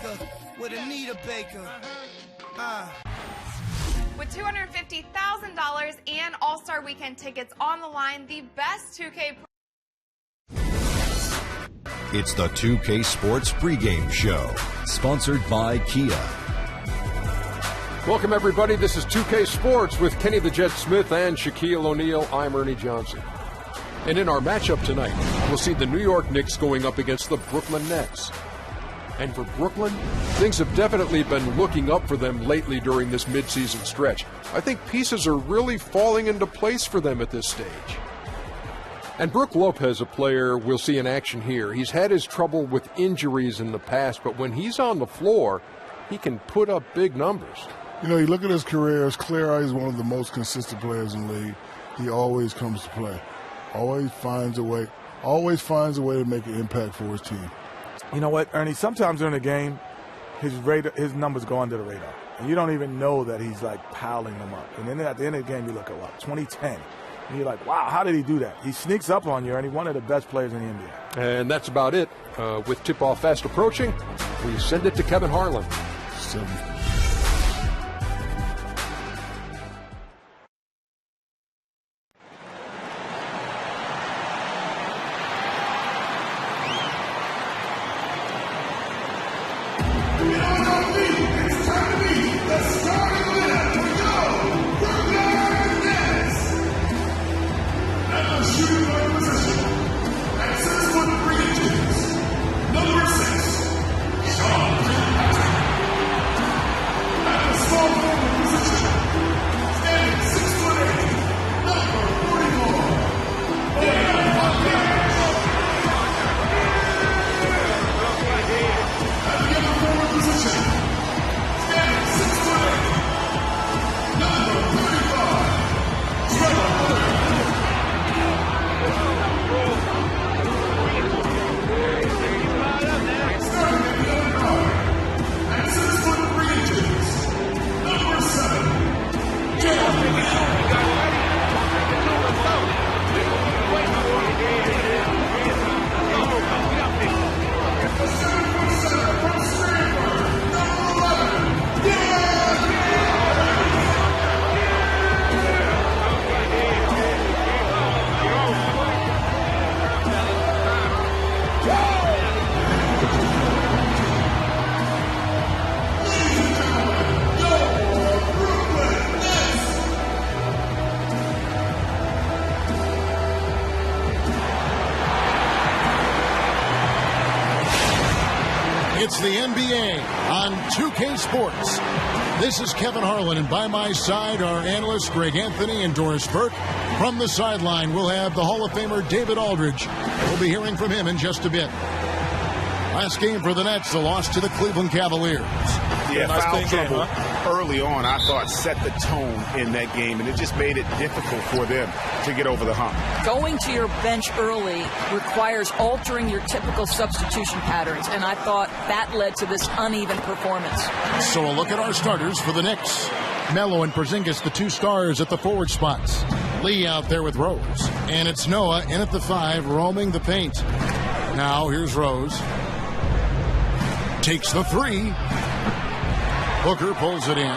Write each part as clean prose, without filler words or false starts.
Baker with Anita Baker. With $250,000 and All-Star Weekend tickets on the line, the best 2K. It's the 2K Sports Pregame Show, sponsored by Kia. Welcome, everybody. This is 2K Sports with Kenny the Jet Smith and Shaquille O'Neal. I'm Ernie Johnson. And in our matchup tonight, we'll see the New York Knicks going up against the Brooklyn Nets. And for Brooklyn, things have definitely been looking up for them lately during this midseason stretch. I think pieces are really falling into place for them at this stage. And Brook Lopez, a player we'll see in action here. He's had his trouble with injuries in the past, but when he's on the floor, he can put up big numbers. You know, you look at his career, it's clear he's one of the most consistent players in the league. He always comes to play. Always finds a way to make an impact for his team. You know what, Ernie, sometimes during the game, his numbers go under the radar. And you don't even know that he's, like, piling them up. And then at the end of the game, you look at, 2010. And you're like, wow, how did he do that? He sneaks up on you, and he's one of the best players in the NBA. And that's about it. With tip-off fast approaching, we send it to Kevin Harlan. 7. It's the NBA on 2K Sports. This is Kevin Harlan, and by my side are analysts Greg Anthony and Doris Burke. From the sideline, we'll have the Hall of Famer David Aldridge. We'll be hearing from him in just a bit. Last game for the Nets, a loss to the Cleveland Cavaliers. Yeah, foul trouble early on, I thought, set the tone in that game, and it just made it difficult for them to get over the hump. Going to your bench early requires altering your typical substitution patterns, and I thought that led to this uneven performance. So a look at our starters for the Knicks. Melo and Porzingis, the two stars at the forward spots. Lee out there with Rose. And it's Noah in at the 5, roaming the paint. Now here's Rose. Takes the 3. Booker pulls it in.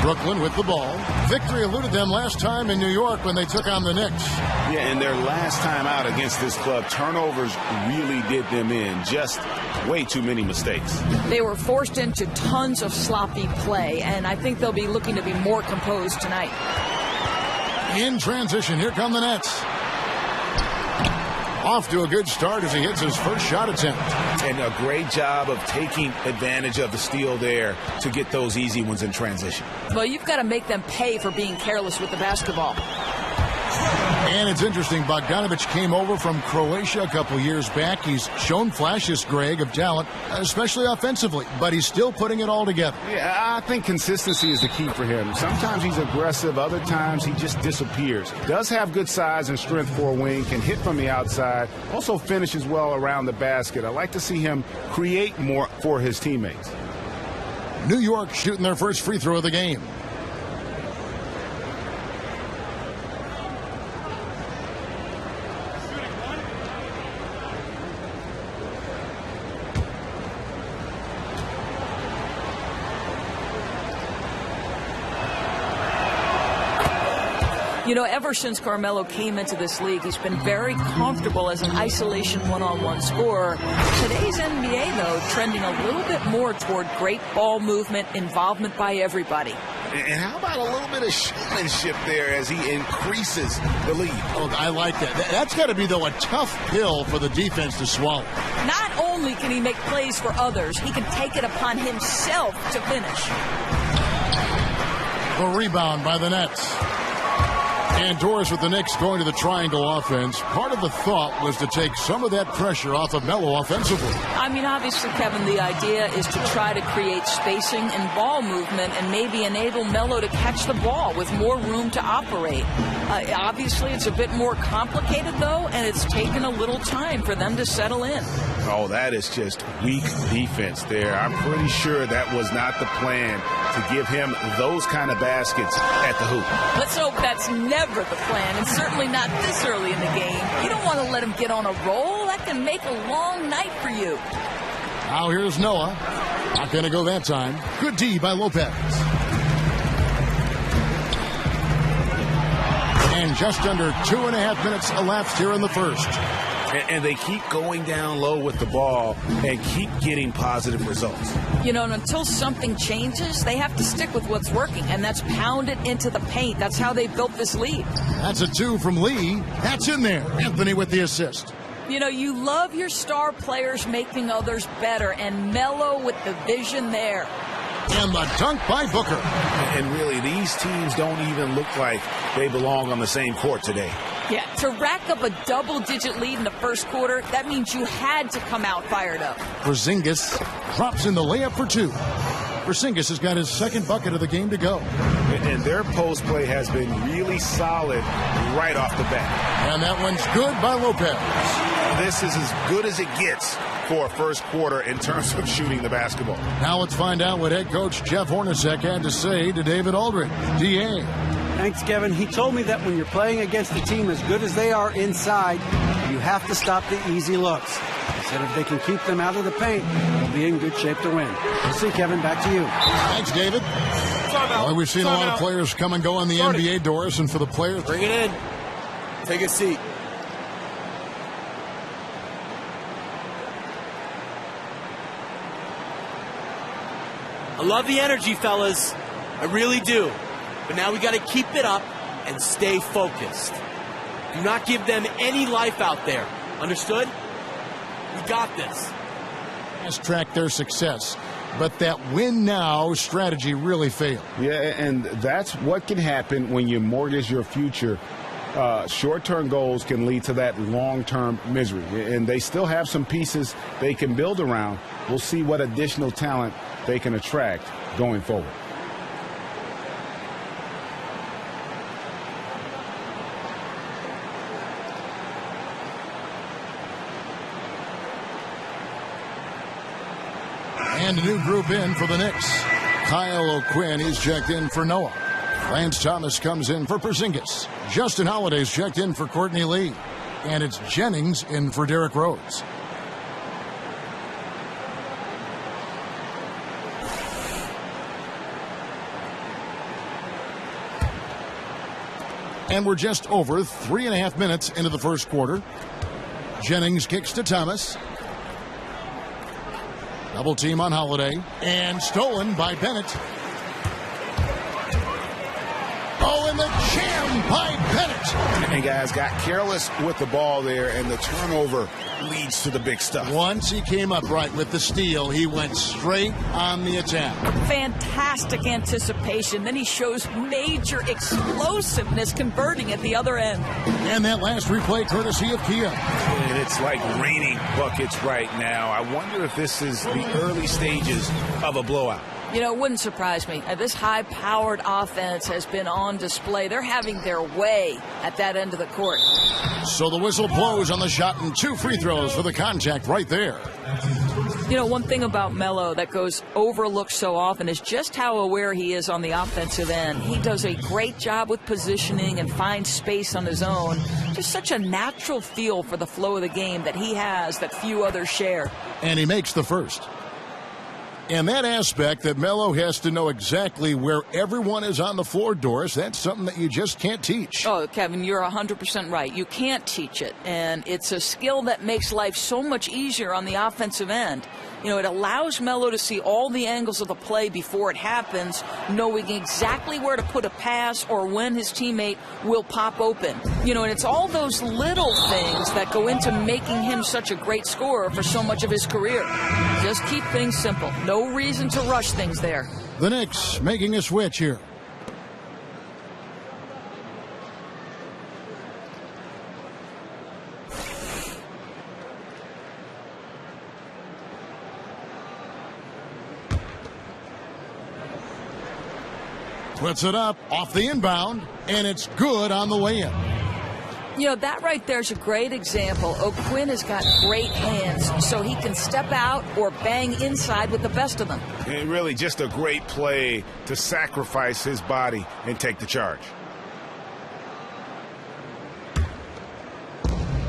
Brooklyn with the ball. Victory eluded them last time in New York when they took on the Knicks. Yeah, and their last time out against this club, turnovers really did them in. Just way too many mistakes. They were forced into tons of sloppy play, and I think they'll be looking to be more composed tonight. In transition, here come the Nets. Off to a good start as he hits his first shot attempt. And a great job of taking advantage of the steal there to get those easy ones in transition. Well, you've got to make them pay for being careless with the basketball. And it's interesting, Bogdanovic came over from Croatia a couple years back. He's shown flashes, Greg, of talent, especially offensively, but he's still putting it all together. Yeah, I think consistency is the key for him. Sometimes he's aggressive, other times he just disappears. Does have good size and strength for a wing, can hit from the outside, also finishes well around the basket. I like to see him create more for his teammates. New York shooting their first free throw of the game. You know, ever since Carmelo came into this league, he's been very comfortable as an isolation one-on-one scorer. Today's NBA, though, trending a little bit more toward great ball movement, involvement by everybody. And how about a little bit of showmanship there as he increases the lead? Oh, I like that. That's got to be, though, a tough pill for the defense to swallow. Not only can he make plays for others, he can take it upon himself to finish. A rebound by the Nets. And Doris with the Knicks going to the triangle offense. Part of the thought was to take some of that pressure off of Melo offensively. I mean, obviously, Kevin, the idea is to try to create spacing and ball movement and maybe enable Melo to catch the ball with more room to operate. Obviously, it's a bit more complicated, though, and it's taken a little time for them to settle in. Oh, that is just weak defense there. I'm pretty sure that was not the plan to give him those kind of baskets at the hoop. Let's hope that's never the plan, and certainly not this early in the game. You don't want to let him get on a roll. That can make a long night for you. Now here's Noah. Not going to go that time. Good D by Lopez. And just under 2.5 minutes elapsed here in the first. And they keep going down low with the ball and keep getting positive results. You know, and until something changes, they have to stick with what's working, and that's pound it into the paint. That's how they built this lead. That's a 2 from Lee. That's in there. Anthony with the assist. You know, you love your star players making others better, and Melo with the vision there. And the dunk by Booker. And really, these teams don't even look like they belong on the same court today. Yeah, to rack up a double-digit lead in the first quarter, that means you had to come out fired up. Porzingis drops in the layup for 2. Porzingis has got his second bucket of the game to go. And their post play has been really solid right off the bat. And that one's good by Lopez. This is as good as it gets for a first quarter in terms of shooting the basketball. Now let's find out what head coach Jeff Hornacek had to say to David Aldridge. D.A. Thanks, Kevin. He told me that when you're playing against a team as good as they are inside, you have to stop the easy looks. He said if they can keep them out of the paint, they'll be in good shape to win. We'll see, Kevin. Back to you. Thanks, David. Well, we've seen a lot of players come and go in the NBA, Doris, and for the players... Bring it in. Take a seat. I love the energy, fellas. I really do. But now we got to keep it up and stay focused. Do not give them any life out there. Understood? We got this. Fast track their success. But that win now strategy really failed. Yeah, and that's what can happen when you mortgage your future. Short-term goals can lead to that long-term misery. And they still have some pieces they can build around. We'll see what additional talent they can attract going forward. And a new group in for the Knicks. Kyle O'Quinn, he's checked in for Noah. Lance Thomas comes in for Porzingis. Justin Holiday's checked in for Courtney Lee. And it's Jennings in for Derrick Rose. And we're just over 3.5 minutes into the first quarter. Jennings kicks to Thomas. Double team on Holiday. And stolen by Bennett. Oh, and the jam by Bennett. And guys got careless with the ball there, and the turnover leads to the big stuff. Once he came up right with the steal, he went straight on the attack. Fantastic anticipation. Then he shows major explosiveness converting at the other end. And that last replay courtesy of Kia. And it's like raining buckets right now. I wonder if this is the early stages of a blowout. You know, it wouldn't surprise me. This high-powered offense has been on display. They're having their way at that end of the court. So the whistle blows on the shot and 2 free throws for the contact right there. You know, one thing about Melo that goes overlooked so often is just how aware he is on the offensive end. He does a great job with positioning and finds space on his own. Just such a natural feel for the flow of the game that he has that few others share. And he makes the first. And that aspect that Melo has to know exactly where everyone is on the floor, Doris, that's something that you just can't teach. Oh, Kevin, you're 100% right. You can't teach it. And it's a skill that makes life so much easier on the offensive end. You know, it allows Melo to see all the angles of the play before it happens, knowing exactly where to put a pass or when his teammate will pop open. You know, and it's all those little things that go into making him such a great scorer for so much of his career. Just keep things simple. No reason to rush things there. The Knicks making a switch here. Puts it up off the inbound, and it's good on the way in. You know, that right there is a great example. O'Quinn has got great hands, so he can step out or bang inside with the best of them. And really just a great play to sacrifice his body and take the charge.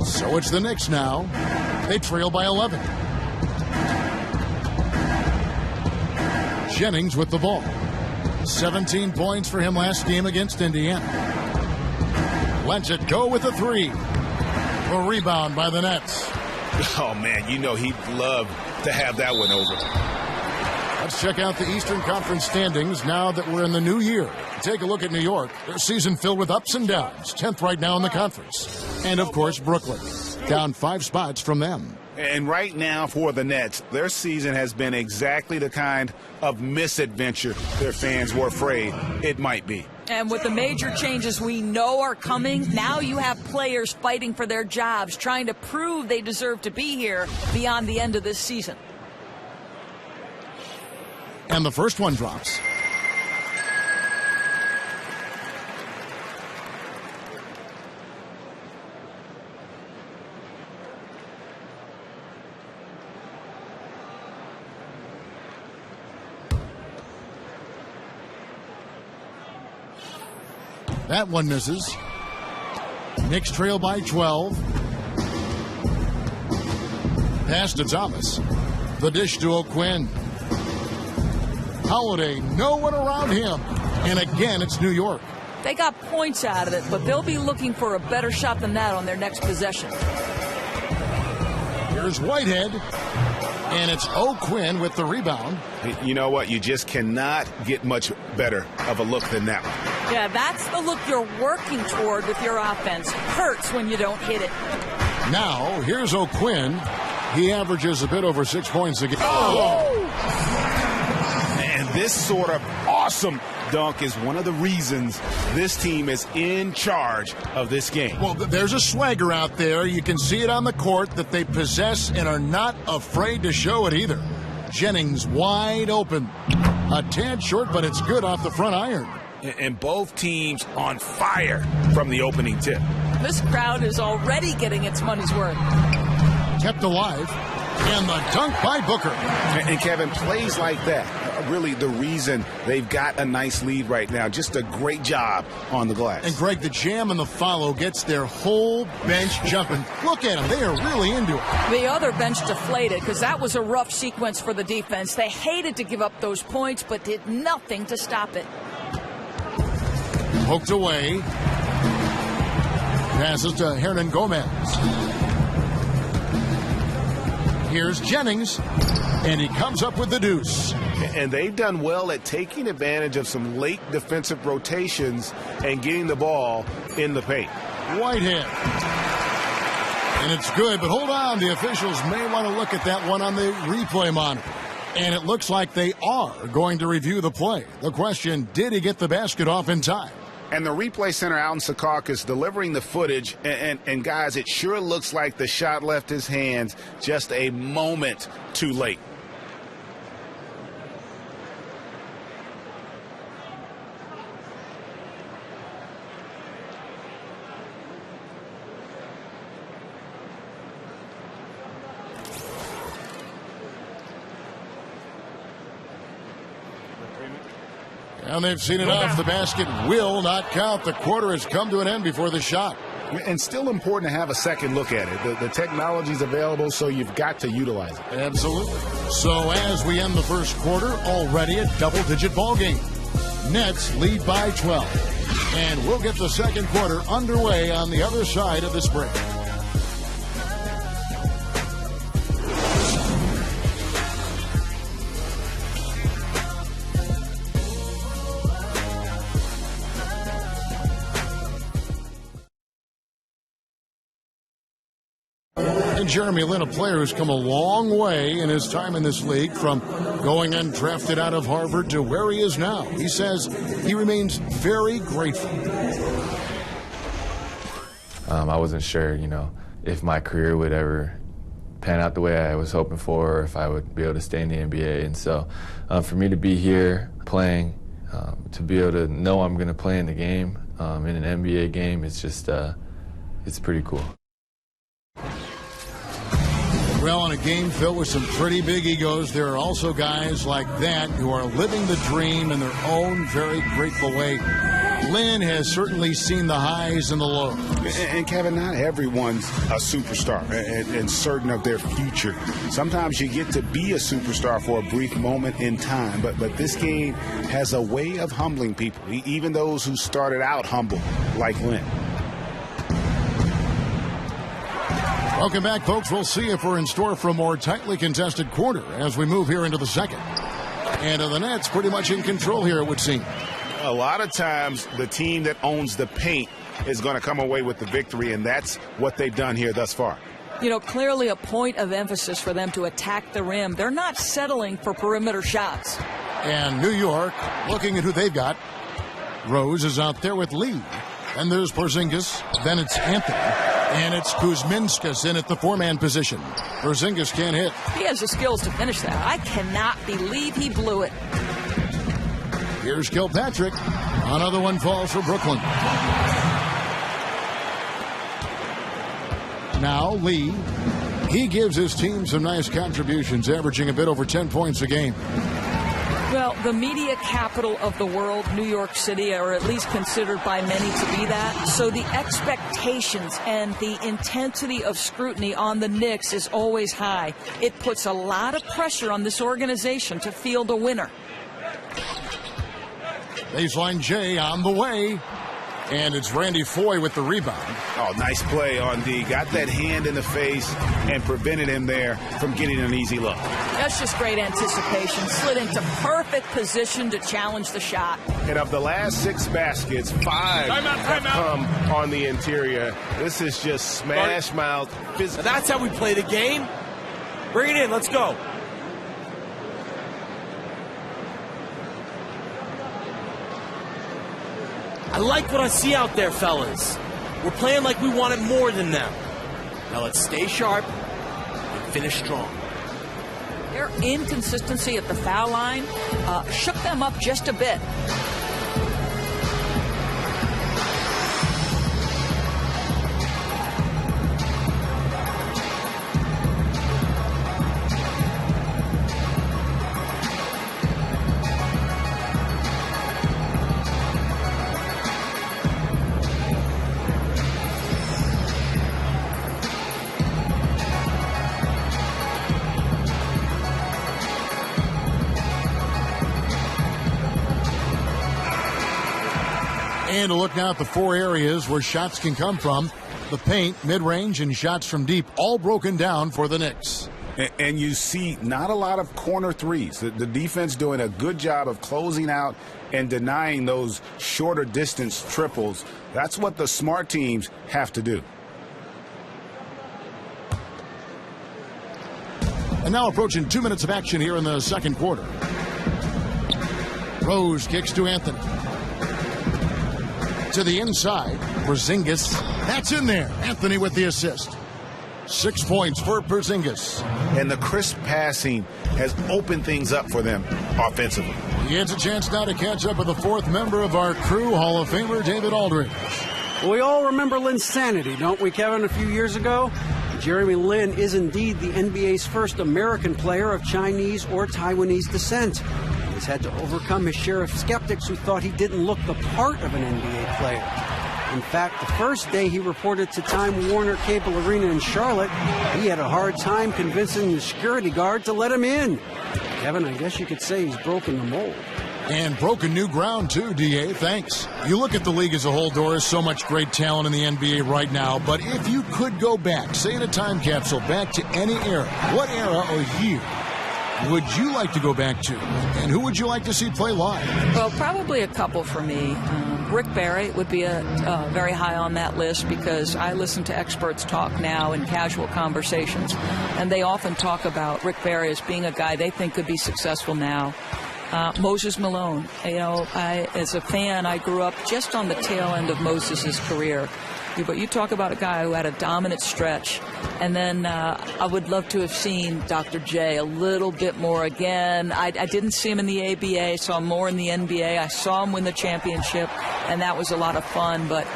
So it's the Knicks now. They trail by 11. Jennings with the ball. 17 points for him last game against Indiana. Lets it go with a three. A rebound by the Nets. Oh, man, you know he'd love to have that one over. Let's check out the Eastern Conference standings now that we're in the new year. Take a look at New York. Their season filled with ups and downs. 10th right now in the conference. And, of course, Brooklyn. Down 5 spots from them. And right now for the Nets, their season has been exactly the kind of misadventure their fans were afraid it might be. And with the major changes we know are coming, now you have players fighting for their jobs, trying to prove they deserve to be here beyond the end of this season. And the first one drops. That one misses. Knicks trail by 12. Pass to Thomas. The dish to O'Quinn. Holiday, no one around him. And again, it's New York. They got points out of it, but they'll be looking for a better shot than that on their next possession. Here's Whitehead. And it's O'Quinn with the rebound. You know what? You just cannot get much better of a look than that one. Yeah, that's the look you're working toward with your offense. Hurts when you don't hit it. Now, here's O'Quinn. He averages a bit over 6 points a game. Oh! And this sort of awesome dunk is one of the reasons this team is in charge of this game. Well, there's a swagger out there. You can see it on the court that they possess and are not afraid to show it either. Jennings wide open. A tad short, but it's good off the front iron. And both teams on fire from the opening tip. This crowd is already getting its money's worth. Kept alive. And the dunk by Booker. And Kevin, plays like that are really the reason they've got a nice lead right now. Just a great job on the glass. And Greg, the jam and the follow gets their whole bench jumping. Look at them. They are really into it. The other bench deflated because that was a rough sequence for the defense. They hated to give up those points, but did nothing to stop it. Poked away. Passes to Hernan Gomez. Here's Jennings, and he comes up with the deuce. And they've done well at taking advantage of some late defensive rotations and getting the ball in the paint. Whitehead. And it's good, but hold on. The officials may want to look at that one on the replay monitor. And it looks like they are going to review the play. The question, did he get the basket off in time? And the replay center out in Secaucus delivering the footage. And guys, it sure looks like the shot left his hands just a moment too late. And they've seen it off. The basket will not count. The quarter has come to an end before the shot. And still important to have a second look at it. The technology's available, so you've got to utilize it. Absolutely. So as we end the first quarter, already a double-digit ball game. Nets lead by 12. And we'll get the second quarter underway on the other side of this break. And Jeremy Lin, a player who's come a long way in his time in this league, from going undrafted out of Harvard to where he is now. He says he remains very grateful. I wasn't sure, if my career would ever pan out the way I was hoping for, or if I would be able to stay in the NBA. And so for me to be here playing, to be able to know I'm going to play in the game, in an NBA game, it's just, it's pretty cool. Well, in a game filled with some pretty big egos, there are also guys like that who are living the dream in their own very grateful way. Lynn has certainly seen the highs and the lows. And Kevin, not everyone's a superstar and certain of their future. Sometimes you get to be a superstar for a brief moment in time, but this game has a way of humbling people, even those who started out humble, like Lynn. Welcome back, folks. We'll see if we're in store for a more tightly contested quarter as we move here into the second. And the Nets pretty much in control here, it would seem. A lot of times, the team that owns the paint is going to come away with the victory, and that's what they've done here thus far. Clearly a point of emphasis for them to attack the rim. They're not settling for perimeter shots. And New York, looking at who they've got. Rose is out there with Lee. And there's Porzingis. Then it's Anthony. And it's Kuzminskas in at the four-man position. Porzingis can't hit. He has the skills to finish that. I cannot believe he blew it. Here's Kilpatrick. Another one falls for Brooklyn. Now Lee. He gives his team some nice contributions, averaging a bit over 10 points a game. Well, the media capital of the world, New York City, are at least considered by many to be that. So the expectations and the intensity of scrutiny on the Knicks is always high. It puts a lot of pressure on this organization to field a winner. Baseline J on the way. And it's Randy Foye with the rebound. Oh, nice play on D. Got that hand in the face and prevented him there from getting an easy look. That's just great anticipation. Slid into perfect position to challenge the shot. And of the last 6 baskets, 5 have come on the interior. This is just smash mouth. That's how we play the game. Bring it in. Let's go. I like what I see out there, fellas. We're playing like we want it more than them. Now let's stay sharp and finish strong. Their inconsistency at the foul line shook them up just a bit. And a look now at the 4 areas where shots can come from. The paint, mid-range, and shots from deep, all broken down for the Knicks. And you see not a lot of corner threes. The defense doing a good job of closing out and denying those shorter distance triples. That's what the smart teams have to do. And now approaching 2 minutes of action here in the second quarter. Rose kicks to Anthony. To the inside, Porzingis. That's in there. Anthony with the assist. 6 points for Porzingis. And the crisp passing has opened things up for them offensively. He has a chance now to catch up with the 4th member of our crew, Hall of Famer David Aldridge. Well, we all remember Lin's sanity, don't we, Kevin, a few years ago? Jeremy Lin is indeed the NBA's first American player of Chinese or Taiwanese descent. He's had to overcome his share of skeptics who thought he didn't look the part of an NBA player. In fact, the first day he reported to Time Warner Cable Arena in Charlotte, he had a hard time convincing the security guard to let him in. Kevin, I guess you could say he's broken the mold. And broken new ground, too, D.A. Thanks. You look at the league as a whole, Doris, so much great talent in the NBA right now. But if you could go back, say in a time capsule, back to any era, what era or year would you like to go back to? And who would you like to see play live? Well, probably a couple for me. Rick Barry would be very high on that list because I listen to experts talk now in casual conversations, and they often talk about Rick Barry as being a guy they think could be successful now. Moses Malone, as a fan, I grew up just on the tail end of Moses' career. But you talk about a guy who had a dominant stretch. And then I would love to have seen Dr. J a little bit more again. I didn't see him in the ABA, saw him more in the NBA. I saw him win the championship, and that was a lot of fun. But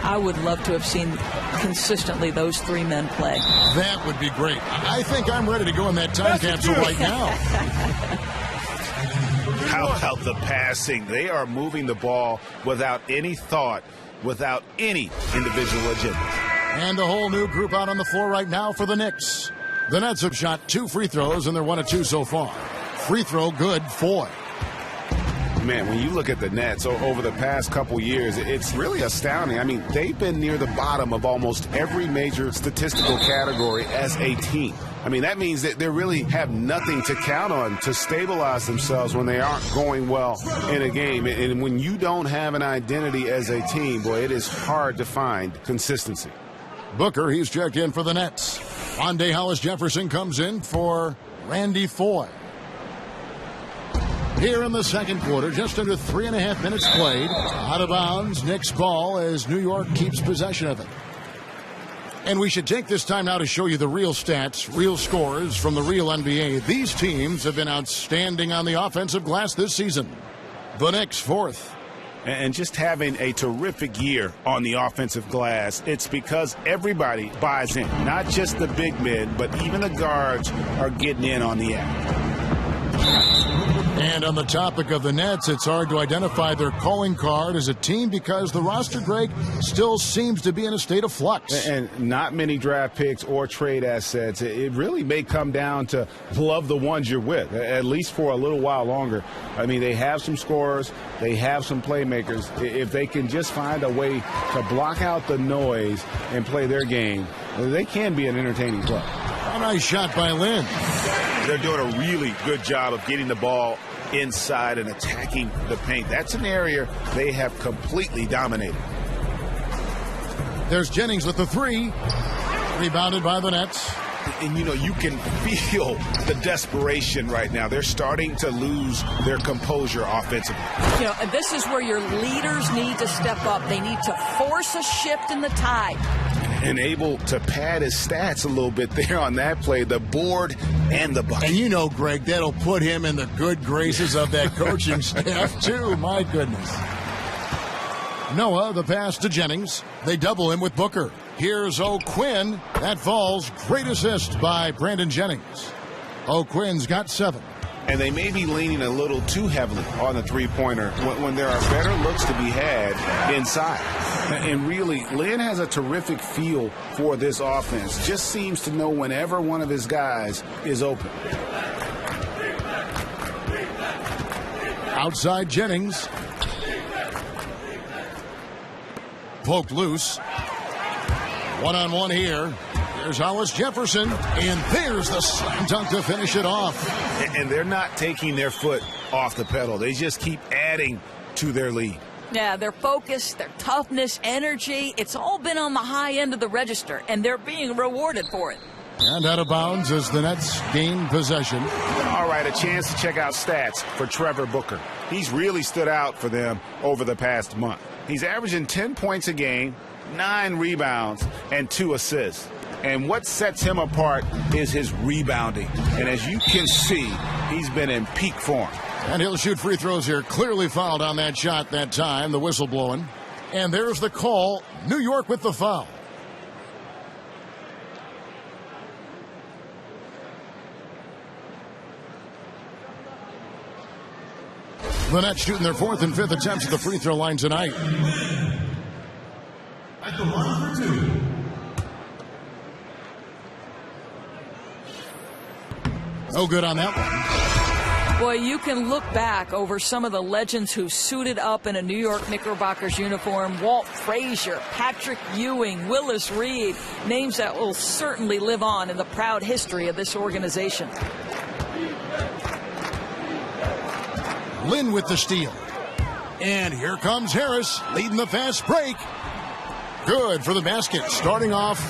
I would love to have seen consistently those three men play. That would be great. I think I'm ready to go in that time capsule right now. How about the passing? They are moving the ball without any thought, without any individual agenda. And a whole new group out on the floor right now for the Knicks. The Nets have shot 2 free throws, and they're 1 of 2 so far. Free throw good, 4. Man, when you look at the Nets over the past couple years, it's really astounding. I mean, they've been near the bottom of almost every major statistical category as a team. I mean, that means that they really have nothing to count on to stabilize themselves when they aren't going well in a game. And when you don't have an identity as a team, boy, it is hard to find consistency. Booker, he's checked in for the Nets. Wande Hollis-Jefferson comes in for Randy Foye. Here in the second quarter, just under 3.5 minutes played. Out of bounds, Knicks ball as New York keeps possession of it. And we should take this time now to show you the real stats, real scores from the real NBA. These teams have been outstanding on the offensive glass this season. The Knicks 4th. And just having a terrific year on the offensive glass, it's because everybody buys in. Not just the big men, but even the guards are getting in on the act. And on the topic of the Nets, it's hard to identify their calling card as a team because the roster, Greg, still seems to be in a state of flux. And not many draft picks or trade assets. It really may come down to love the ones you're with, at least for a little while longer. I mean, they have some scorers. They have some playmakers. If they can just find a way to block out the noise and play their game, they can be an entertaining club. A nice shot by Lynn. They're doing a really good job of getting the ball inside and attacking the paint. That's an area they have completely dominated. There's Jennings with the 3. Rebounded by the Nets. And, you can feel the desperation right now. They're starting to lose their composure offensively. And this is where your leaders need to step up. They need to force a shift in the tide. And able to pad his stats a little bit there on that play, the board and the bucket. And Greg, that'll put him in the good graces of that coaching staff, too. My goodness. Noah, the pass to Jennings. They double him with Booker. Here's O'Quinn. That falls. Great assist by Brandon Jennings. O'Quinn's got 7. And they may be leaning a little too heavily on the three-pointer when there are better looks to be had inside. And really, Lynn has a terrific feel for this offense. Just seems to know whenever one of his guys is open. Outside Jennings. Poked loose. One-on-one here. There's Hollis-Jefferson, and there's the slam dunk to finish it off. And they're not taking their foot off the pedal. They just keep adding to their lead. Yeah, their focus, their toughness, energy, it's all been on the high end of the register, and they're being rewarded for it. And out of bounds as the Nets gain possession. All right, a chance to check out stats for Trevor Booker. He's really stood out for them over the past month. He's averaging 10 points a game, 9 rebounds, and 2 assists. And what sets him apart is his rebounding. And as you can see, he's been in peak form. And he'll shoot free throws here. Clearly fouled on that shot that time, the whistle blowing. And there's the call. New York with the foul. The Nets shooting their 4th and 5th attempts at the free throw line tonight. At the line for two. No good on that one. Boy, you can look back over some of the legends who suited up in a New York Knickerbockers uniform. Walt Frazier, Patrick Ewing, Willis Reed, names that will certainly live on in the proud history of this organization. Lynn with the steal. And here comes Harris, leading the fast break. Good for the basket, starting off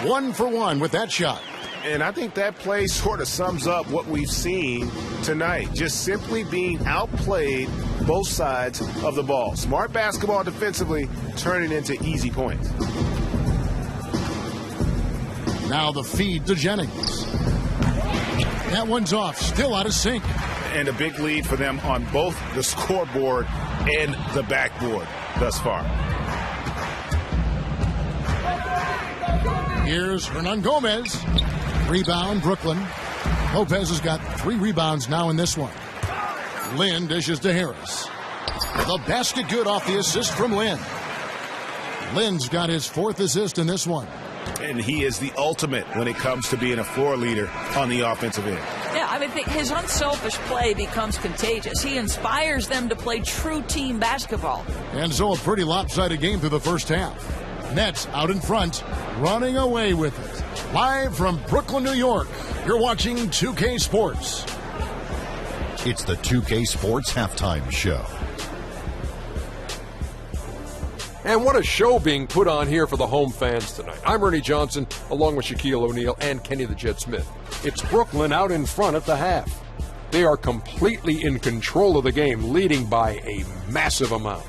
1 for 1 with that shot. And I think that play sort of sums up what we've seen tonight. Just simply being outplayed both sides of the ball. Smart basketball defensively, turning into easy points. Now the feed to Jennings. That one's off, still out of sync. And a big lead for them on both the scoreboard and the backboard thus far. Here's Hernan Gomez. Rebound, Brooklyn. Lopez has got 3 rebounds now in this one. Lynn dishes to Harris. The basket good off the assist from Lynn. Lynn's got his 4th assist in this one. And he is the ultimate when it comes to being a floor leader on the offensive end. Yeah, I mean, his unselfish play becomes contagious. He inspires them to play true team basketball. And so a pretty lopsided game through the first half. Nets out in front, running away with it. Live from Brooklyn, New York, you're watching 2K Sports. It's the 2K Sports Halftime Show. And what a show being put on here for the home fans tonight. I'm Ernie Johnson, along with Shaquille O'Neal and Kenny the Jet Smith. It's Brooklyn out in front at the half. They are completely in control of the game, leading by a massive amount.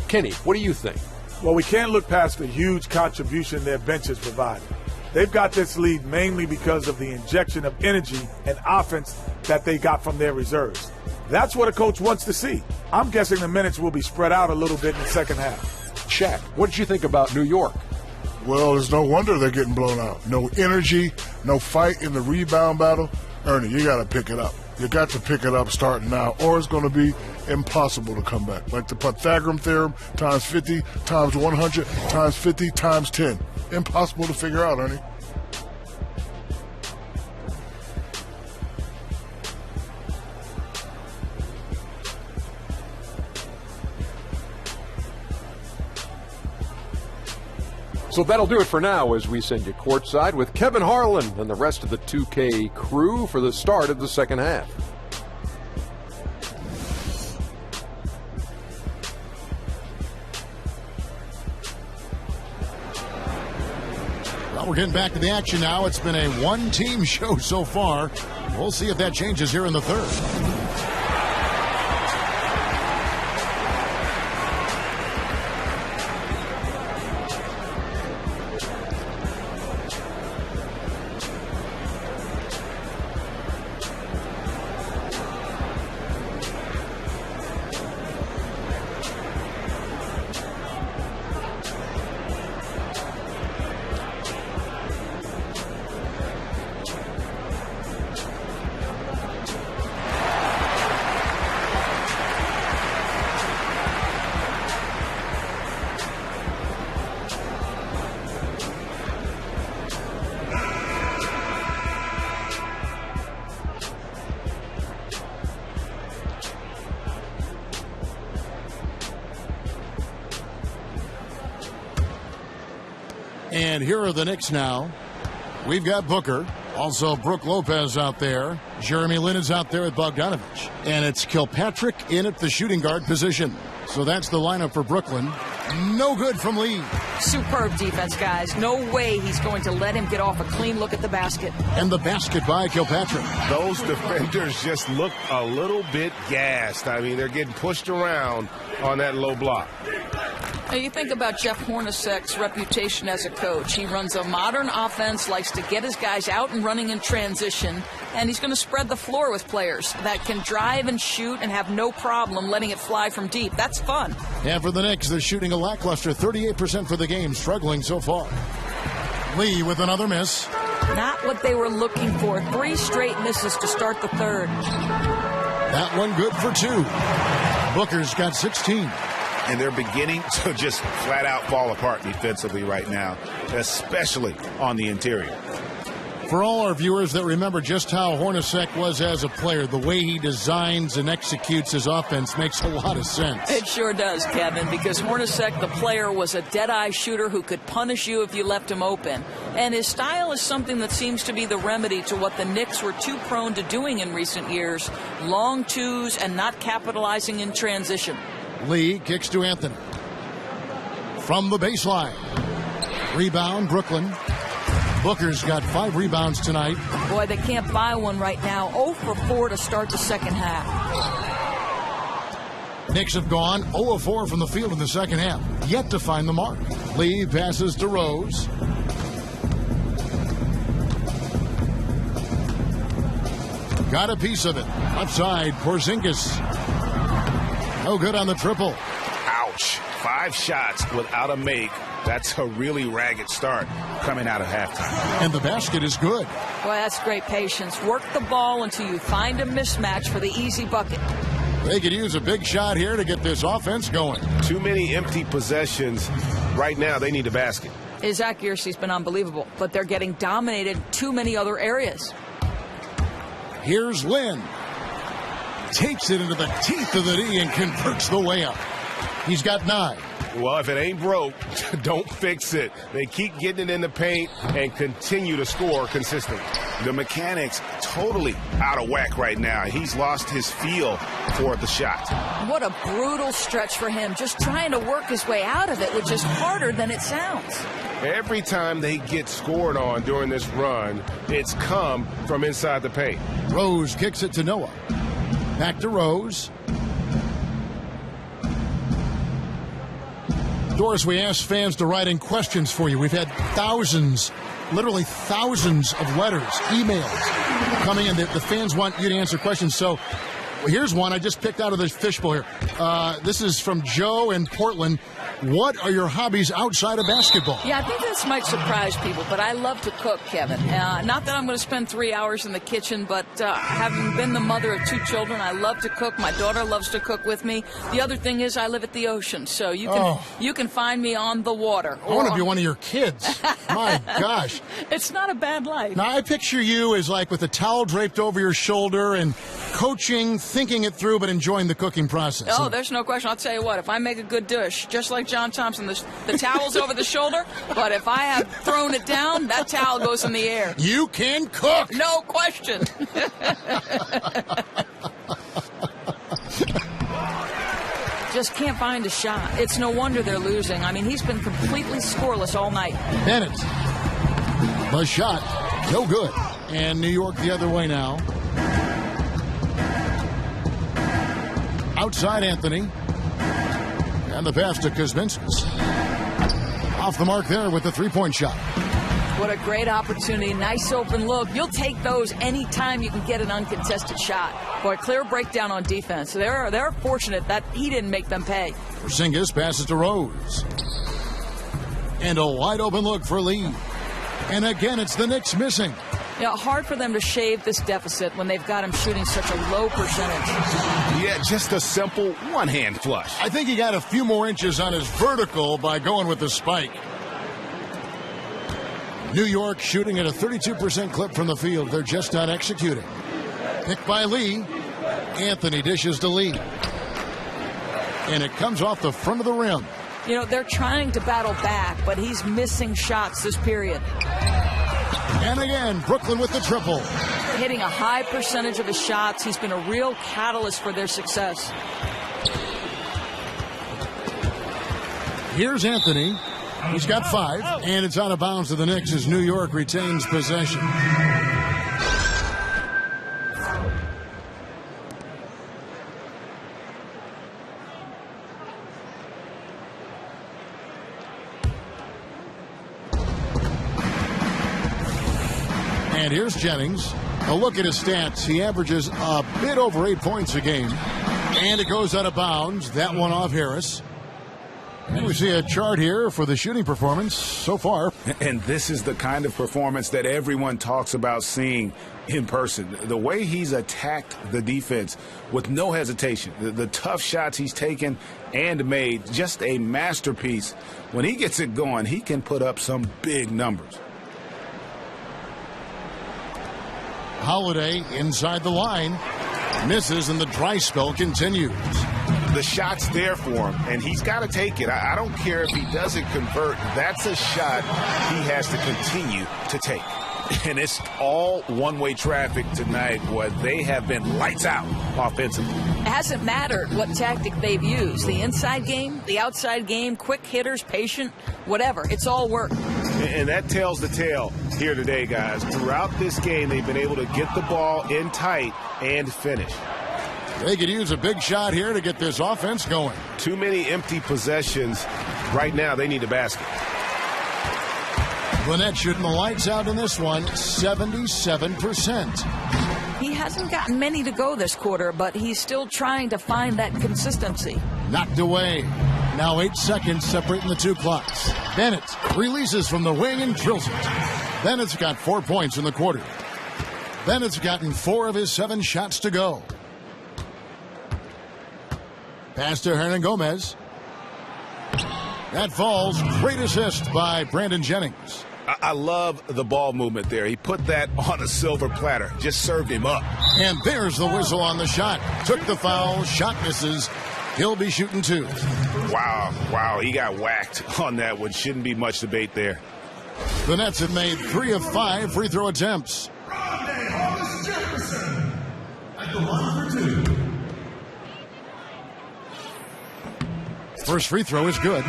Kenny, what do you think? Well, we can't look past the huge contribution their bench has provided. They've got this lead mainly because of the injection of energy and offense that they got from their reserves. That's what a coach wants to see. I'm guessing the minutes will be spread out a little bit in the second half. Shaq, what did you think about New York? Well, it's no wonder they're getting blown out. No energy, no fight in the rebound battle. Ernie, you got to pick it up. You got to pick it up starting now, or it's going to be impossible to come back. Like the Pythagorean theorem, times 50, times 100, times 50, times 10. Impossible to figure out, Ernie. So that'll do it for now as we send you courtside with Kevin Harlan and the rest of the 2K crew for the start of the second half. Well, we're getting back to the action now. It's been a one-team show so far. We'll see if that changes here in the third. And here are the Knicks now. We've got Booker. Also, Brook Lopez out there. Jeremy Lin is out there with Bogdanovich. And it's Kilpatrick in at the shooting guard position. So that's the lineup for Brooklyn. No good from Lee. Superb defense, guys. No way he's going to let him get off a clean look at the basket. And the basket by Kilpatrick. Those defenders just look a little bit gassed. I mean, they're getting pushed around on that low block. Now you think about Jeff Hornacek's reputation as a coach. He runs a modern offense, likes to get his guys out and running in transition, and he's going to spread the floor with players that can drive and shoot and have no problem letting it fly from deep. That's fun. And for the Knicks, they're shooting a lackluster 38% for the game, struggling so far. Lee with another miss. Not what they were looking for. 3 straight misses to start the third. That one good for 2. Booker's got 16. and they're beginning to just flat out fall apart defensively right now, especially on the interior. For all our viewers that remember just how Hornacek was as a player, the way he designs and executes his offense makes a lot of sense. It sure does, Kevin, because Hornacek, the player, was a dead-eye shooter who could punish you if you left him open. And his style is something that seems to be the remedy to what the Knicks were too prone to doing in recent years, long twos and not capitalizing in transition. Lee kicks to Anthony. From the baseline. Rebound, Brooklyn. Booker's got 5 rebounds tonight. Boy, they can't buy one right now. 0 for 4 to start the second half. Knicks have gone 0 of 4 from the field in the second half. Yet to find the mark. Lee passes to Rose. Got a piece of it. Outside, Porzingis. No good on the triple. Ouch. 5 shots without a make. That's a really ragged start coming out of halftime. And the basket is good. Boy, that's great patience. Work the ball until you find a mismatch for the easy bucket. They could use a big shot here to get this offense going. Too many empty possessions. Right now, they need a basket. His accuracy's been unbelievable, but they're getting dominated too many other areas. Here's Lynn. Takes it into the teeth of the D and converts the layup. He's got 9. Well, if it ain't broke, don't fix it. They keep getting it in the paint and continue to score consistently. The mechanics totally out of whack right now. He's lost his feel for the shot. What a brutal stretch for him, just trying to work his way out of it, which is harder than it sounds. Every time they get scored on during this run, it's come from inside the paint. Rose kicks it to Noah. Back to Rose. Doris, we asked fans to write in questions for you. We've had thousands, literally thousands of letters, emails coming in. The fans want you to answer questions. So here's one I just picked out of the fishbowl here. This is from Joe in Portland. What are your hobbies outside of basketball? Yeah, I think this might surprise people, but I love to cook, Kevin. Not that I'm going to spend 3 hours in the kitchen, but having been the mother of 2 children, I love to cook. My daughter loves to cook with me. The other thing is I live at the ocean, so you can find me on the water. I want to be one of your kids. My gosh. It's not a bad life. Now, I picture you as like with a towel draped over your shoulder and coaching, thinking it through, but enjoying the cooking process. Oh, there's no question. I'll tell you what, if I make a good dish, just like John Thompson, the towel's over the shoulder, but if I have thrown it down, that towel goes in the air. You can cook. No question. Just can't find a shot. It's no wonder they're losing. I mean, he's been completely scoreless all night. Bennett. The shot, no good. And New York the other way now. Outside Anthony. And the pass to Kuzminskis. Off the mark there with the three-point shot. What a great opportunity. Nice open look. You'll take those anytime you can get an uncontested shot. Boy, clear breakdown on defense. They're fortunate that he didn't make them pay. Porzingis passes to Rose. And a wide open look for Lee. And again, it's the Knicks missing. Yeah, hard for them to shave this deficit when they've got him shooting such a low percentage. Yeah, just a simple one-hand flush. I think he got a few more inches on his vertical by going with the spike. New York shooting at a 32% clip from the field. They're just not executing. Picked by Lee. Anthony dishes to Lee. And it comes off the front of the rim. You know, they're trying to battle back, but he's missing shots this period. And again, Brooklyn with the triple. Hitting a high percentage of his shots. He's been a real catalyst for their success. Here's Anthony. He's got 5, and it's out of bounds to the Knicks as New York retains possession. And here's Jennings. A look at his stats. He averages a bit over 8 points a game. And it goes out of bounds. That one off Harris. And we see a chart here for the shooting performance so far. And this is the kind of performance that everyone talks about seeing in person. The way he's attacked the defense with no hesitation, the tough shots he's taken and made, just a masterpiece. When he gets it going, he can put up some big numbers. Holiday inside the line. Misses, and the dry spell continues. The shot's there for him, and he's got to take it. I don't care if he doesn't convert. That's a shot he has to continue to take. And it's all one-way traffic tonight, boy. They have been lights out offensively. It hasn't mattered what tactic they've used. The inside game, the outside game, quick hitters, patient, whatever. It's all worked. And that tells the tale here today, guys. Throughout this game, they've been able to get the ball in tight and finish. They could use a big shot here to get this offense going. Too many empty possessions. Right now, they need a basket. Gwinnett shooting the lights out in this one, 77%. He hasn't gotten many to go this quarter, but he's still trying to find that consistency. Knocked away. Now 8 seconds separating the two clocks. Bennett releases from the wing and drills it. Bennett's got 4 points in the quarter. Bennett's gotten 4 of his 7 shots to go. Pass to Hernan Gomez. That falls. Great assist by Brandon Jennings. I love the ball movement there. He put that on a silver platter. Just served him up. And there's the whistle on the shot. Took the foul. Shot misses. He'll be shooting 2. Wow. He got whacked on that one. Shouldn't be much debate there. The Nets have made 3 of 5 free throw attempts. At the line for 2. First free throw is good.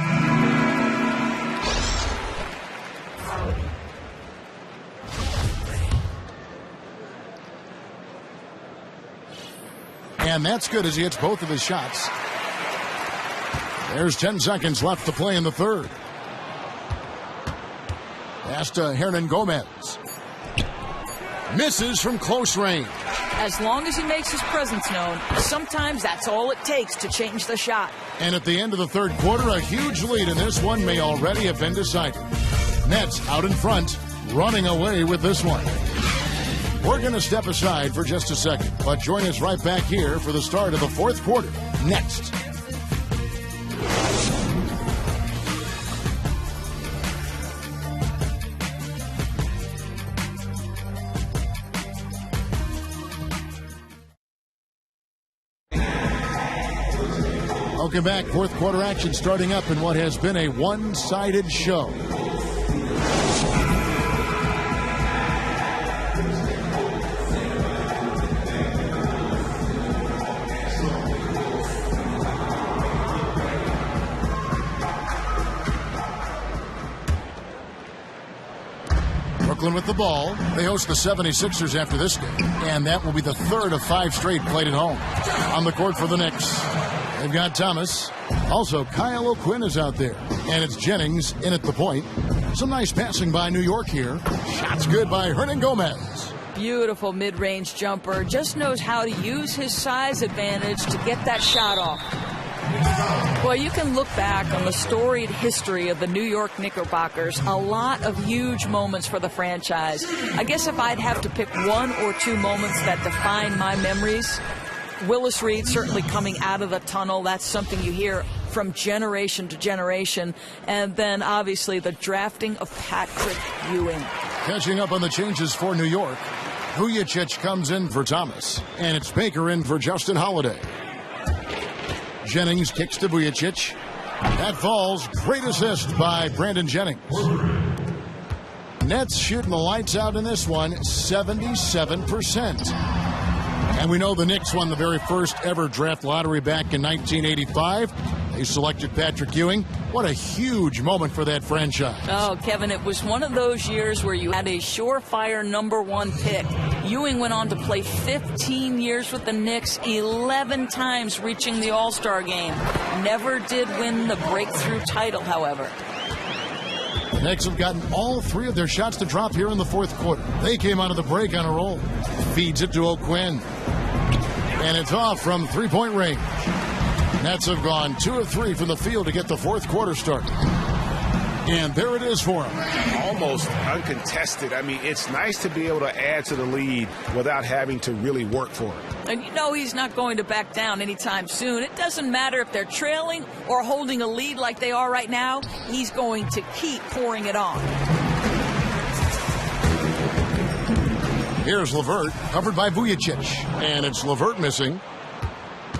And that's good as he hits both of his shots. There's 10 seconds left to play in the third. Pass to Hernan Gomez. Misses from close range. As long as he makes his presence known, sometimes that's all it takes to change the shot. And at the end of the third quarter, a huge lead in this one may already have been decided. Nets out in front, running away with this one. We're going to step aside for just a second, but join us right back here for the start of the fourth quarter next. Welcome back. Fourth quarter action starting up in what has been a one-sided show. Brooklyn with the ball. They host the 76ers after this game, and that will be the third of 5 straight played at home. On the court for the Knicks, they've got Thomas. Also, Kyle O'Quinn is out there, and it's Jennings in at the point. Some nice passing by New York here. Shots good by Hernan Gomez. Beautiful mid-range jumper. Just knows how to use his size advantage to get that shot off. Well, you can look back on the storied history of the New York Knickerbockers. A lot of huge moments for the franchise. I guess if I'd have to pick 1 or 2 moments that define my memories, Willis Reed certainly coming out of the tunnel. That's something you hear from generation to generation. And then, obviously, the drafting of Patrick Ewing. Catching up on the changes for New York. Vujicic comes in for Thomas. And it's Baker in for Justin Holiday. Jennings kicks to Vujicic. That falls. Great assist by Brandon Jennings. Nets shooting the lights out in this one, 77%. And we know the Knicks won the very first ever draft lottery back in 1985. They selected Patrick Ewing. What a huge moment for that franchise. Oh, Kevin, it was one of those years where you had a surefire #1 pick. Ewing went on to play 15 years with the Knicks, 11 times reaching the All-Star game. Never did win the breakthrough title, however. The Knicks have gotten all 3 of their shots to drop here in the fourth quarter. They came out of the break on a roll. Feeds it to O'Quinn. And it's off from 3-point range. Nets have gone 2 of 3 from the field to get the fourth quarter started. And there it is for him. Almost uncontested. I mean, it's nice to be able to add to the lead without having to really work for it. And you know he's not going to back down anytime soon. It doesn't matter if they're trailing or holding a lead like they are right now. He's going to keep pouring it on. Here's LeVert, covered by Vujacic. And it's LeVert missing.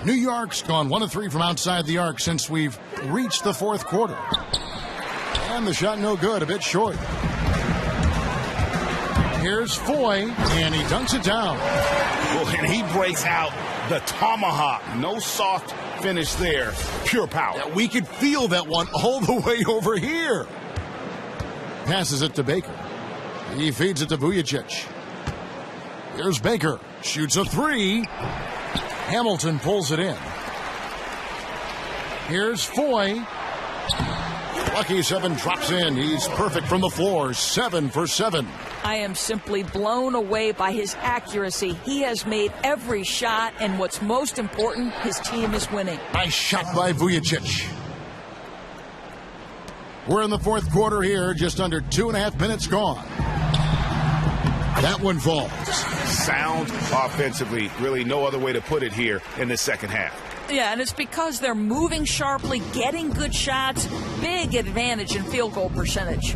New York's gone 1 of 3 from outside the arc since we've reached the fourth quarter. And the shot no good, a bit short. Here's Foy, and he dunks it down. Well, and he breaks out the tomahawk. No soft finish there, pure power. Yeah, we could feel that one all the way over here. Passes it to Baker. He feeds it to Vujacic. Here's Baker, shoots a 3. Hamilton pulls it in. Here's Foy. Lucky 7 drops in. He's perfect from the floor. 7 for 7. I am simply blown away by his accuracy. He has made every shot, and what's most important, his team is winning. Nice shot by Vujacic. We're in the fourth quarter here, just under 2.5 minutes gone. That one falls. Sound offensively, really no other way to put it here in the second half. Yeah, and it's because they're moving sharply, getting good shots, big advantage in field goal percentage.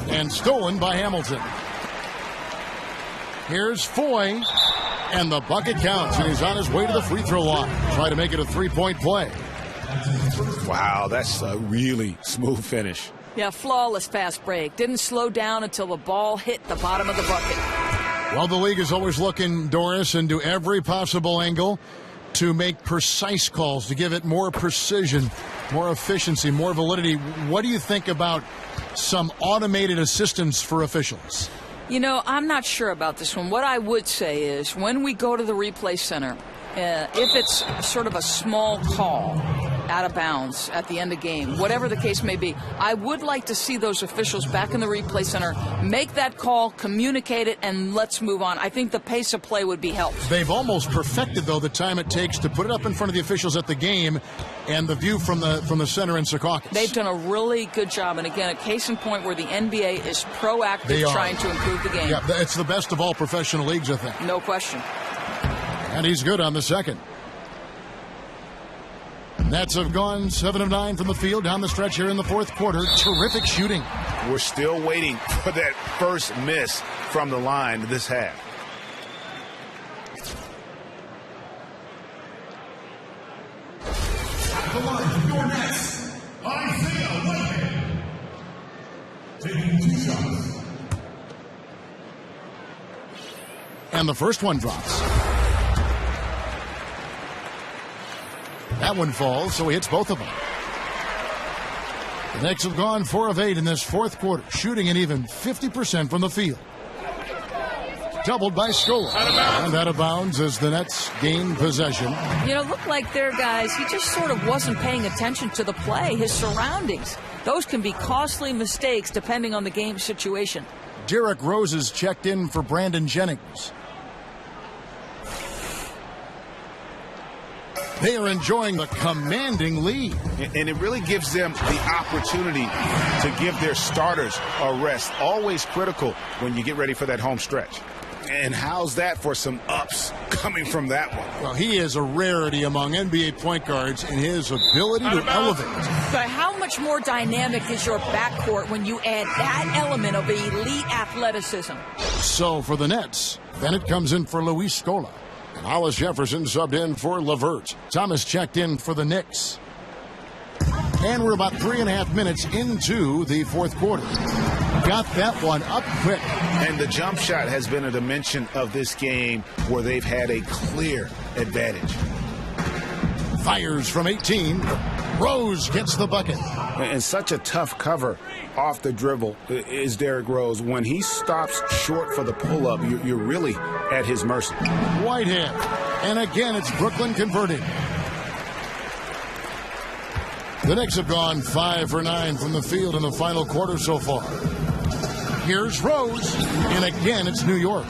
And stolen by Hamilton. Here's Foy, and the bucket counts, and he's on his way to the free throw line. Try to make it a 3-point play. Wow, that's a really smooth finish. Yeah, flawless fast break. Didn't slow down until the ball hit the bottom of the bucket. Well, the league is always looking, Doris, into every possible angle to make precise calls, to give it more precision, more efficiency, more validity. What do you think about some automated assistance for officials? You know, I'm not sure about this one. What I would say is when we go to the replay center, if it's sort of a small call out of bounds at the end of game, whatever the case may be, I would like to see those officials back in the replay center make that call, communicate it, and let's move on. I think the pace of play would be helped. They've almost perfected, though, the time it takes to put it up in front of the officials at the game and the view from the center in Secaucus. They've done a really good job, and again, a case in point where the NBA is proactive trying to improve the game. Yeah, it's the best of all professional leagues, I think. No question. And he's good on the second. Nets have gone 7 of 9 from the field down the stretch here in the fourth quarter. Terrific shooting. We're still waiting for that first miss from the line this half. At the line of your Nets, Isaiah Whitehead. Taking 2 shots. And the first one drops. That one falls, so he hits both of them. The Knicks have gone 4 of 8 in this fourth quarter, shooting an even 50% from the field. Doubled by Scola. And out of bounds as the Nets gain possession. You know, looked like their guys, he just sort of wasn't paying attention to the play, his surroundings. Those can be costly mistakes depending on the game situation. Derrick Rose is checked in for Brandon Jennings. They are enjoying the commanding lead. And it really gives them the opportunity to give their starters a rest. Always critical when you get ready for that home stretch. And how's that for some ups coming from that one? Well, he is a rarity among NBA point guards in his ability to elevate. But how much more dynamic is your backcourt when you add that element of elite athleticism? So for the Nets, Bennett comes in for Luis Scola. And Hollis Jefferson subbed in for LeVert. Thomas checked in for the Knicks. And we're about 3.5 minutes into the fourth quarter. Got that one up quick. And the jump shot has been a dimension of this game where they've had a clear advantage. Fires from 18. Rose gets the bucket. And such a tough cover off the dribble is Derrick Rose. When he stops short for the pull-up, you're really at his mercy. Whitehead. And again, it's Brooklyn converting. The Knicks have gone 5 for 9 from the field in the final quarter so far. Here's Rose. And again, it's New York.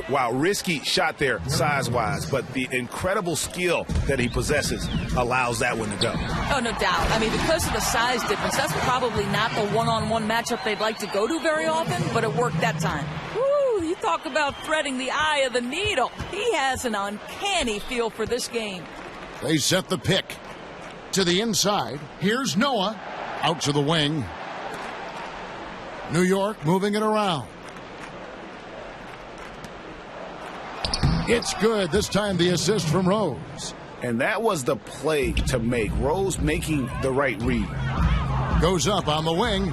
Wow, risky shot there size-wise, but the incredible skill that he possesses allows that one to go. Oh, no doubt. I mean, because of the size difference, that's probably not the one-on-one matchup they'd like to go to very often, but it worked that time. Woo, you talk about threading the eye of the needle. He has an uncanny feel for this game. They set the pick to the inside. Here's Noah out to the wing. New York moving it around. It's good. This time the assist from Rose. And that was the play to make. Rose making the right read. Goes up on the wing.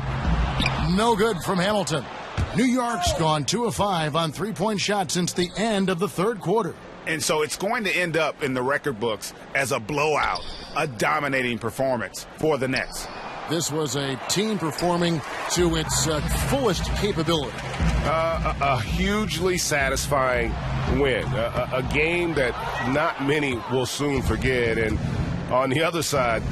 No good from Hamilton. New York's gone 2 of 5 on three-point shots since the end of the third quarter. And so it's going to end up in the record books as a blowout, a dominating performance for the Nets. This was a team performing to its fullest capability. A hugely satisfying win. A game that not many will soon forget. And on the other side,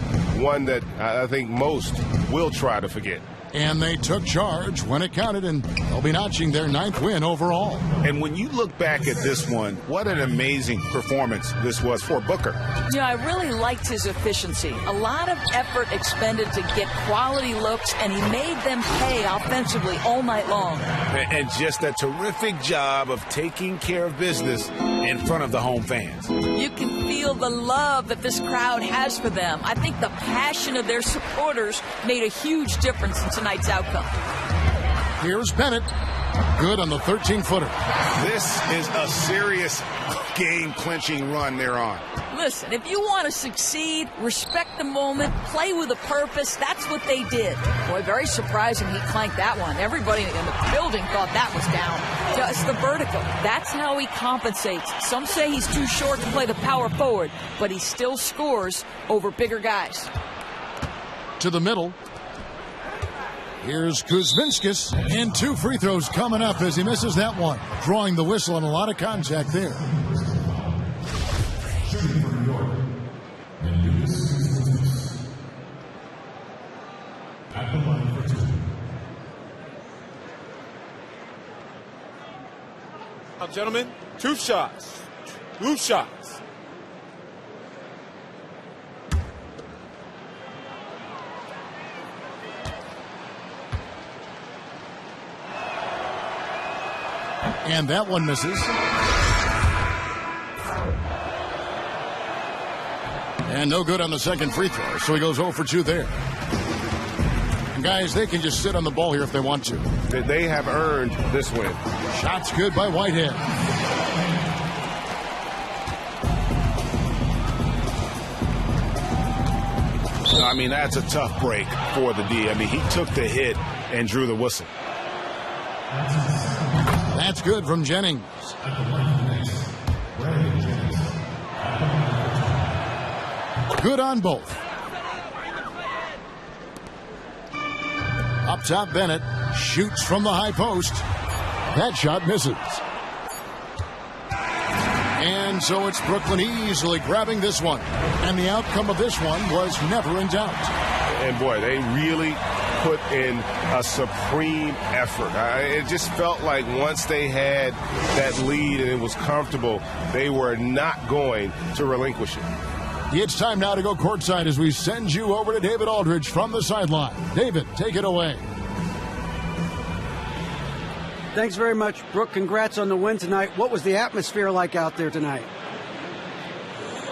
one that I think most will try to forget. And they took charge when it counted, and they'll be notching their 9th win overall. And when you look back at this one, what an amazing performance this was for Booker. Yeah, I really liked his efficiency. A lot of effort expended to get quality looks, and he made them pay offensively all night long. And just a terrific job of taking care of business in front of the home fans. You can feel the love that this crowd has for them. I think the passion of their supporters made a huge difference in tonight's outcome. Here's Bennett. Good on the 13-footer. This is a serious game-clinching run they're on. Listen, if you want to succeed, respect the moment, play with a purpose, that's what they did. Boy, very surprising he clanked that one. Everybody in the building thought that was down. Just the vertical. That's how he compensates. Some say he's too short to play the power forward, but he still scores over bigger guys. To the middle. Here's Kuzminskis, and 2 free throws coming up as he misses that one. Drawing the whistle and a lot of contact there. At the line for 2. Now, gentlemen, 2 shots. 2 shots. And that one misses. And no good on the second free throw, so he goes 0 for 2 there. And guys, they can just sit on the ball here if they want to. They have earned this win. Shots good by Whitehead. I mean, that's a tough break for the D. I mean, he took the hit and drew the whistle. That's good from Jennings. Good on both. Up top, Bennett shoots from the high post. That shot misses. And so it's Brooklyn easily grabbing this one. And the outcome of this one was never in doubt. And boy, they really put in a supreme effort. It just felt like once they had that lead and it was comfortable, they were not going to relinquish it. It's time now to go courtside as we send you over to David Aldridge from the sideline. David, take it away. Thanks very much, Brooke. Congrats on the win tonight. What was the atmosphere like out there tonight?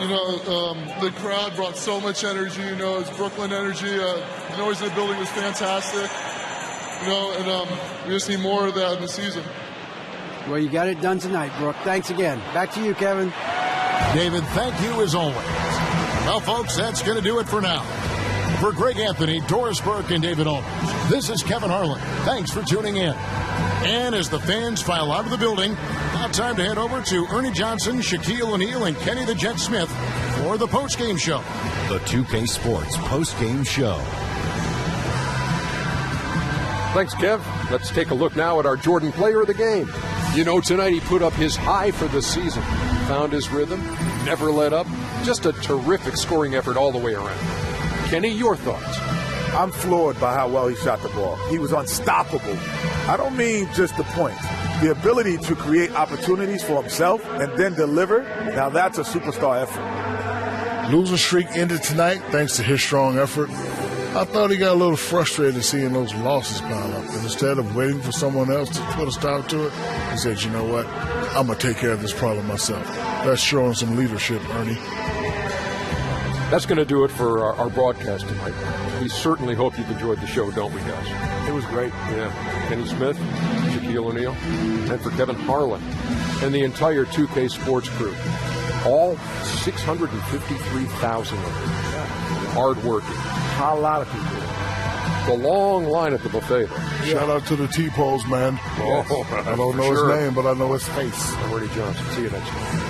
You know, the crowd brought so much energy. You know, it's Brooklyn energy. The noise in the building was fantastic. You know, and we just need more of that in the season. Well, you got it done tonight, Brooke. Thanks again. Back to you, Kevin. David, thank you as always. Well, folks, that's going to do it for now. For Greg Anthony, Doris Burke, and David Aldridge, this is Kevin Harlan. Thanks for tuning in. And as the fans file out of the building, now time to head over to Ernie Johnson, Shaquille O'Neal, and Kenny the Jet Smith for the postgame show. The 2K Sports postgame show. Thanks, Kev. Let's take a look now at our Jordan player of the game. You know, tonight he put up his high for the season. Found his rhythm, never let up. Just a terrific scoring effort all the way around. Kenny, your thoughts? I'm floored by how well he shot the ball. He was unstoppable. I don't mean just the points. the ability to create opportunities for himself and then deliver, now that's a superstar effort. Losing streak ended tonight thanks to his strong effort. I thought he got a little frustrated seeing those losses pile up. And instead of waiting for someone else to put a stop to it, he said, you know what, I'm going to take care of this problem myself. That's showing some leadership, Ernie. That's going to do it for our broadcast tonight. We certainly hope you've enjoyed the show, don't we, guys? It was great. Yeah. Kenny Smith, Shaquille O'Neal, and for Kevin Harlan and the entire 2K Sports crew. All 653,000 of them. Hard-working. A lot of people. The long line at the buffet, though. Shout out to the T-Pose, man. Oh, I don't know his name, but I know his face. I'm Ernie Johnson. See you next time.